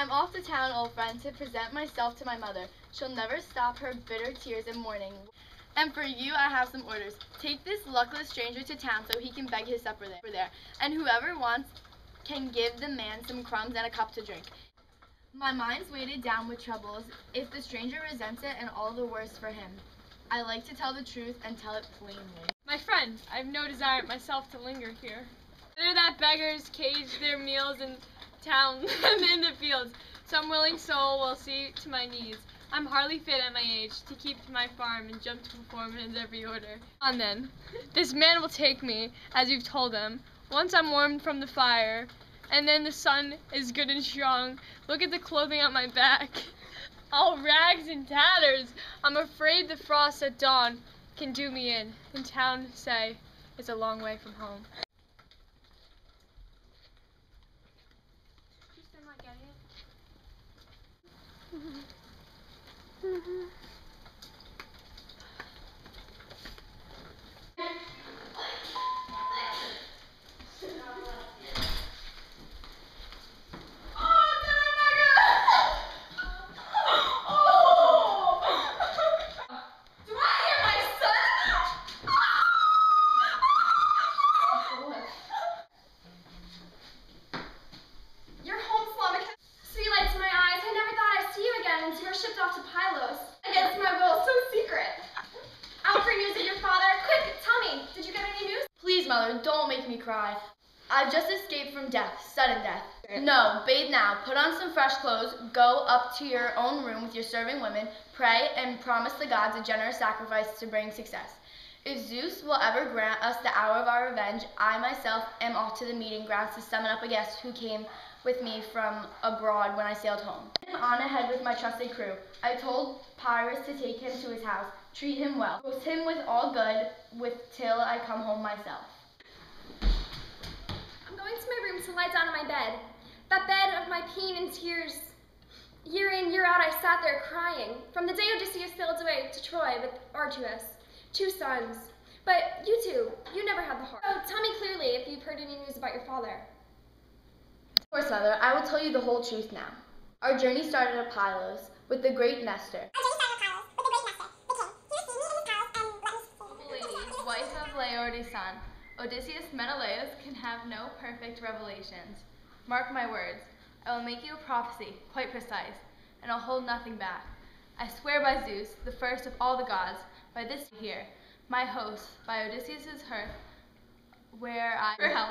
I'm off to town, old friend, to present myself to my mother. She'll never stop her bitter tears in mourning. And for you, I have some orders. Take this luckless stranger to town so he can beg his supper there. And whoever wants can give the man some crumbs and a cup to drink. My mind's weighted down with troubles. If the stranger resents it, and all the worse for him. I like to tell the truth and tell it plainly. My friend, I've no desire myself to linger here. Better that beggars cage their meals in town than in the fields. Some willing soul will see to my needs. I'm hardly fit at my age to keep my farm and jump to performance every order. On then, this man will take me, as you've told him. Once I'm warmed from the fire, and then the sun is good and strong. Look at the clothing on my back, all rags and tatters. I'm afraid the frost at dawn can do me in. In town, say, it's a long way from home. Am I getting it? Mother, don't make me cry. I've just escaped from death, sudden death. No, bathe now, put on some fresh clothes, go up to your own room with your serving women, pray, and promise the gods a generous sacrifice to bring success. If Zeus will ever grant us the hour of our revenge, I myself am off to the meeting grounds to summon up a guest who came with me from abroad when I sailed home. I'm on ahead with my trusted crew. I told Pyrrhus to take him to his house, treat him well, host him with all good, till I come home myself. Going to my room to lie down on my bed, that bed of my pain and tears. Year in, year out, I sat there crying. From the day Odysseus sailed away to Troy with Artemis, 2 sons. But you two, you never had the heart. So tell me clearly if you've heard any news about your father. Of course, Mother, I will tell you the whole truth now. Our journey started at Pylos with the great Nestor. Lady, wife of Laertes' son. Odysseus Menelaus can have no perfect revelations. Mark my words, I will make you a prophecy, quite precise, and I'll hold nothing back. I swear by Zeus, the first of all the gods, by this here, my host, by Odysseus' hearth, where for help.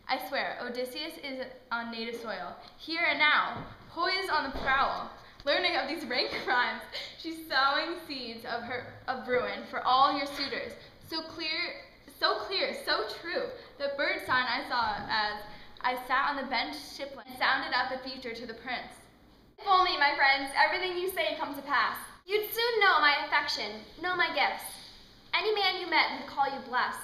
I swear, Odysseus is on native soil, here and now, poised on the prowl. Learning of these rank crimes, she's sowing seeds of ruin for all your suitors. So clear, so true. The bird sign I saw as I sat on the bench shipline and sounded out the future to the prince. If only, my friends, everything you say come to pass. You'd soon know my affection, know my gifts. Any man you met would call you blessed.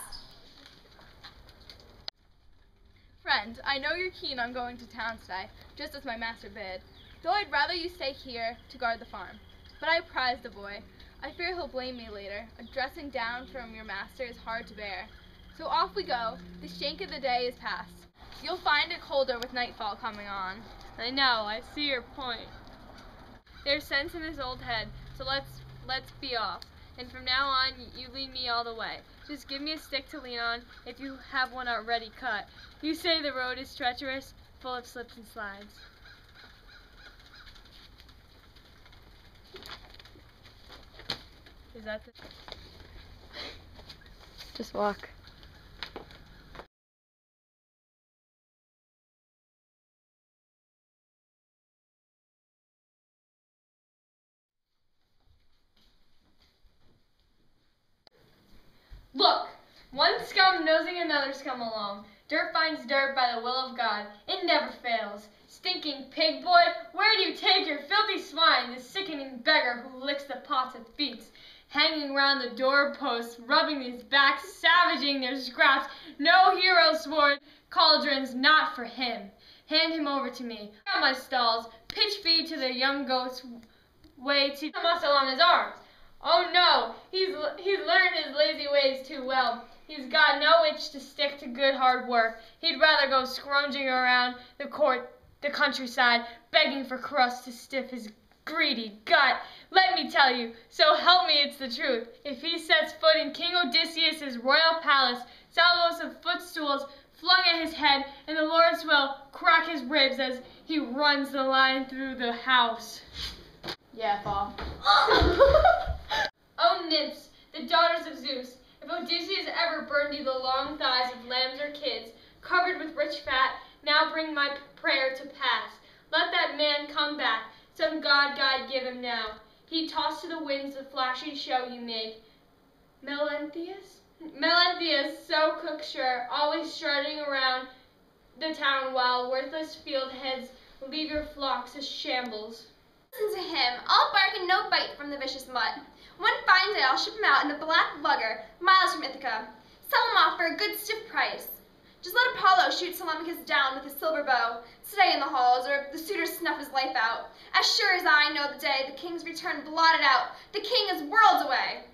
Friend, I know you're keen on going to town today, just as my master bid, though I'd rather you stay here to guard the farm. But I prize the boy. I fear he'll blame me later. A dressing down from your master is hard to bear. So off we go. The shank of the day is past. You'll find it colder with nightfall coming on. I know, I see your point. There's sense in his old head, so let's be off. And from now on, you lead me all the way. Just give me a stick to lean on, if you have one already cut. You say the road is treacherous, full of slips and slides. Is that the... Just walk. Look! One scum nosing another scum along. Dirt finds dirt by the will of God. It never fails. Stinking pig boy, where do you take your filthy swine, the sickening beggar who licks the pots and feats? Hanging round the doorposts, rubbing his back, savaging their scraps. No hero sword, cauldrons not for him. Hand him over to me. Out my stalls, pitch feed to the young goats, way to muscle on his arms. Oh no, he's learned his lazy ways too well. He's got no itch to stick to good hard work. He'd rather go scrounging around the court the countryside, begging for crust to stiff his greedy gut. Let me tell you, so help me, it's the truth. If he sets foot in King Odysseus's royal palace, salvos of footstools flung at his head, and the lords will crack his ribs as he runs the line through the house. Yeah, Fall. O nymphs, the daughters of Zeus, if Odysseus ever burned you the long thighs of lambs or kids, covered with rich fat, now bring my prayer to pass. Let that man come back, some god give him now. He tossed to the winds the flashy show you make. Melanthius? Melanthius, so cocksure, always strutting around the town while worthless field heads leave your flocks as shambles. Listen to him, all bark and no bite from the vicious mutt. One fine day I'll ship him out in a black lugger, miles from Ithaca. Sell him off for a good stiff price. Just let Apollo shoot Telemachus down with his silver bow, stay in the halls, or the suitors snuff his life out. As sure as I know the day the king's return blotted out, the king is worlds away.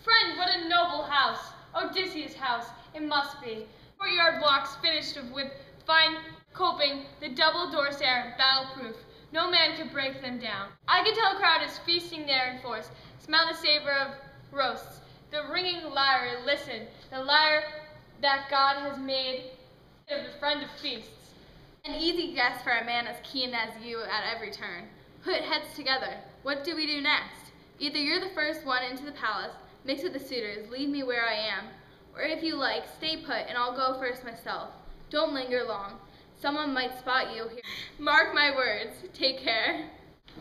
Friend, what a noble house! Odysseus' house, it must be. Courtyard walks finished with fine coping, the double doors are battle-proof. No man could break them down. I can tell a crowd is feasting there in force. Smell the savor of roasts. The ringing lyre, listen, the lyre that God has made of the friend of feasts. An easy guess for a man as keen as you at every turn. Put heads together. What do we do next? Either you're the first one into the palace, mix with the suitors, leave me where I am, or if you like, stay put and I'll go first myself. Don't linger long. Someone might spot you here. Mark my words. Take care.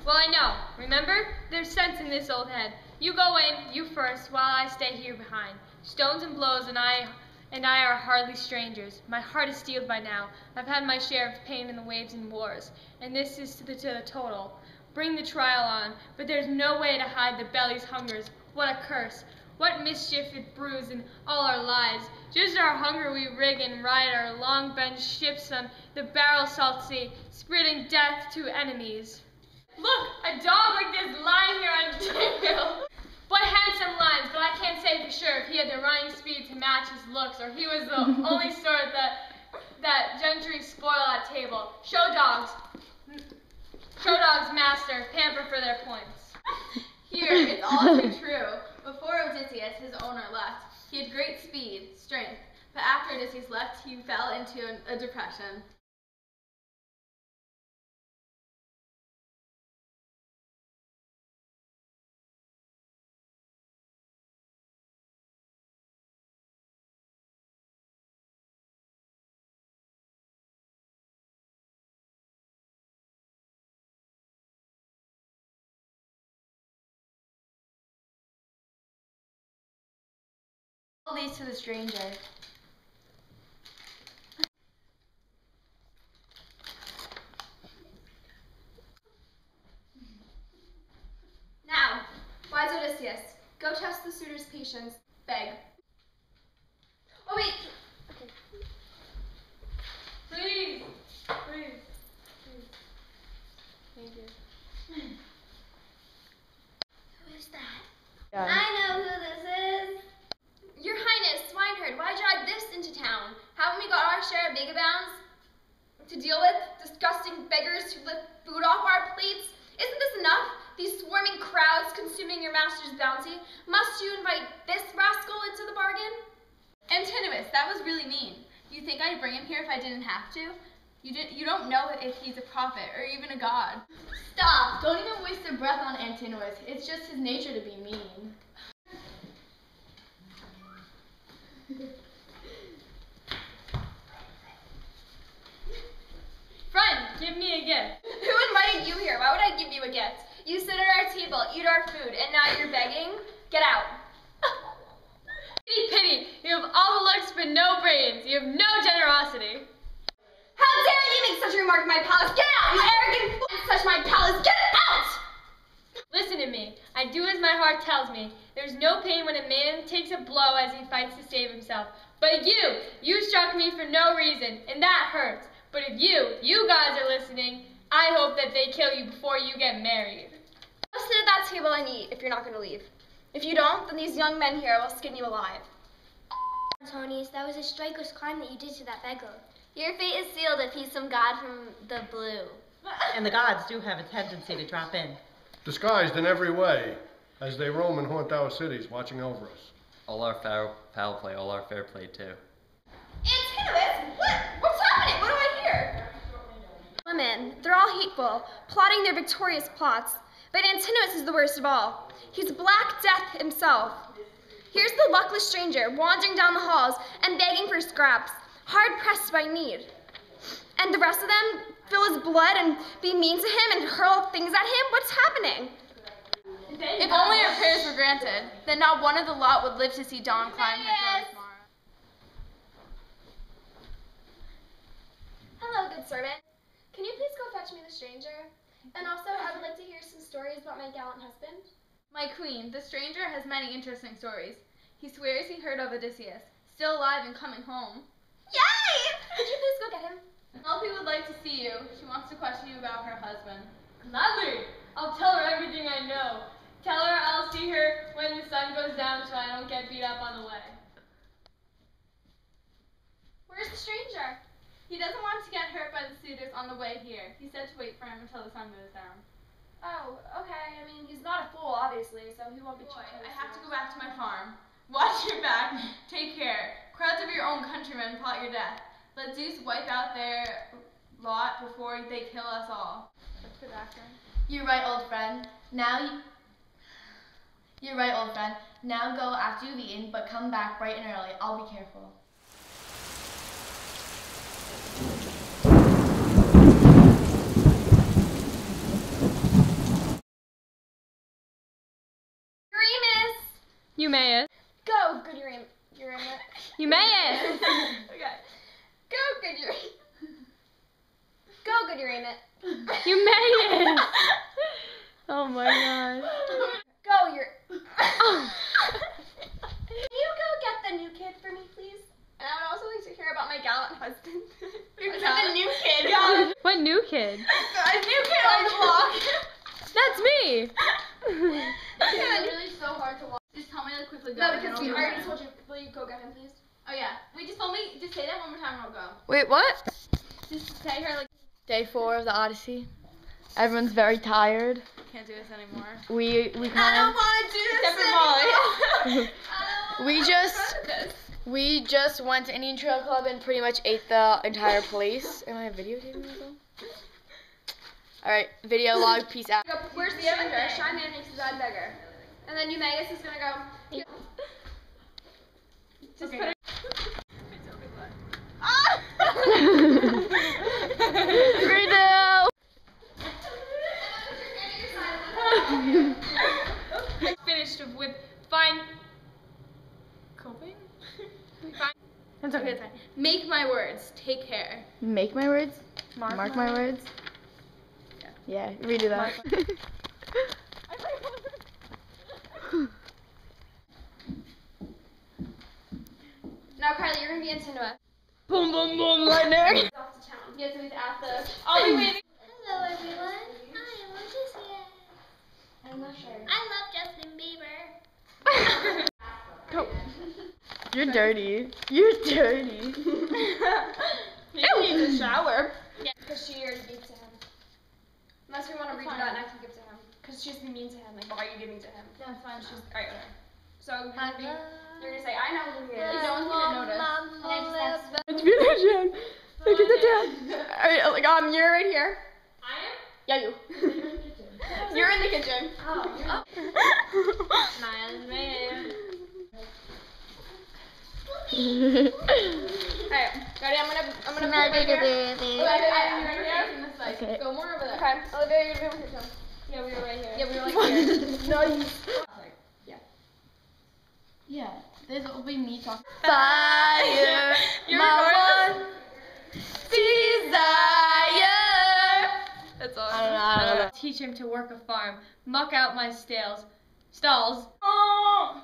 Well, I know. Remember? There's sense in this old head. You go in, you first, while I stay here behind. Stones and blows and I are hardly strangers. My heart is steeled by now. I've had my share of pain in the waves and wars, and this is to the total. Bring the trial on, but there's no way to hide the belly's hungers. What a curse! What mischief it brews in all our lives. Just our hunger we rig and ride our long-bent ships on the barrel salt sea, spreading death to enemies. Look, a dog like this lying here on Dingle. What handsome lines, but I can't say for sure if he had the running speed to match his looks, or he was the only sort that gentry spoil at table. Show dogs, master, pamper for their points. Here, it's all too true. Before Odysseus, his owner, left, he had great speed, strength, but after Odysseus left, he fell into a depression. All leads to the stranger. Now, wise Odysseus, go test the suitor's patience. Beg. Oh, wait. Okay. Please. Thank you. Who is that? Yeah. I know who this is. Your Highness, swineherd, why drive this into town? Haven't we got our share of vagabonds to deal with? Disgusting beggars who lift food off our plates? Isn't this enough? These swarming crowds consuming your master's bounty. Must you invite this rascal into the bargain? Antinous, that was really mean. You think I'd bring him here if I didn't have to? You don't know if he's a prophet or even a god. Stop! Don't even waste your breath on Antinous. It's just his nature to be mean. Friend, give me a gift. Who invited you here? Why would I give you a gift? You sit at our table, eat our food, and now you're begging? Get out. Pity. You have all the looks but no brains. You have no generosity. How dare you make such a remark in my palace? Get out, you arrogant fool! Such my palace, get out! Listen to me. I do as my heart tells me. There's no pain when a man takes a blow as he fights to save himself. But you struck me for no reason, and that hurts. But if you guys are listening, I hope that they kill you before you get married. How sit at that table and eat if you're not going to leave. If you don't, then these young men here will skin you alive. Antonius, that was a strikeless crime that you did to that beggar. Your fate is sealed if he's some god from the blue. And the gods do have a tendency to drop in. Disguised in every way, as they roam and haunt our cities, watching over us. All our foul play, all our fair play too. Antinous, what's happening? What do I hear? Women, they're all hateful, plotting their victorious plots. But Antinous is the worst of all. He's Black Death himself. Here's the luckless stranger wandering down the halls and begging for scraps, hard pressed by need. And the rest of them fill his blood and be mean to him and hurl things at him? What's happening? If only our prayers were granted, then not one of the lot would live to see dawn climb her throne tomorrow. Hello, good servant. Can you please go fetch me the stranger? And also, I would like to hear some stories about my gallant husband. My queen, the stranger has many interesting stories. He swears he heard of Odysseus, still alive and coming home. Yay! Could you please go get him? Penelope would like to see you. She wants to question you about her husband. Gladly. I'll tell her everything I know. Tell her I'll see her when the sun goes down so I don't get beat up on the way. Where's the stranger? He doesn't want to get hurt by the suitors on the way here. He said to wait for him until the sun goes down. Oh, okay. I mean, he's not a fool, obviously, so he won't be Boy, too I have to go back to my farm. Watch your back. Take care. Crowds of your own countrymen plot your death. Let Zeus wipe out their lot before they kill us all. What's the background? You're right, old friend. You're right, old friend. Now go after you've eaten, but come back bright and early. I'll be careful. Eumaeus. Go, good Eurymus. Eumaeus. Okay. Go, good Eurymus. Go, good Eurymus. Eumaeus. Oh my god. Go, Can you go get the new kid for me, please? And I would also like to hear about my gallant husband. The new kid. Yeah. What new kid? A new kid on the block. That's me. It's really so hard to watch. Just tell me to quickly go. No, because I already told you. Will you go get him, please? Oh yeah. Wait, just say that one more time and I'll go. Wait, what? Just say her like. Day 4 of the Odyssey. Everyone's very tired. Can't do this anymore. We want to do this Except for Molly. we just went to Indian Trail Club and pretty much ate the entire place. Am I videotaping myself? Alright, video log, peace out. Where's the stranger? Shy man makes his odd beggar. And then Eumaeus is gonna go. Just Okay. put it. Redo! Finished with fine coping? Fine. That's okay, it's fine. Make my words. Take care. Make my words? Mark my words? Yeah, redo that. Now, Kylie, you're gonna be Antinous. Boom, boom, boom, lightning! Off to town. You have to meet at the. I'll be waiting. Hello, everyone. I am Odysseus. I'm not sure. I love Justin Bieber. Go. You're dirty. You're dirty. He needs a shower. Because she already gave to him. Unless we want to redo that and I can give to him. Because she's been mean to him. Like, why are you giving to him? No, it's fine. She's. Alright, whatever. So, you're gonna say, I know who he is. No one's gonna notice. It's really Jen. Look at the Jen. Alright, like, you're right here. I am? Yeah, you. You're in the kitchen. Oh, Niles man. Alright, ready? I'm gonna put it right here. Okay. Go more over there. Okay, Olivia, you're gonna be over here too. Yeah, we were right here. Yeah, we were like here. Nice. Yeah, this will be me talking. Fire, my one desire. That's all. I don't know. Teach him to work a farm, muck out my stalls. Oh,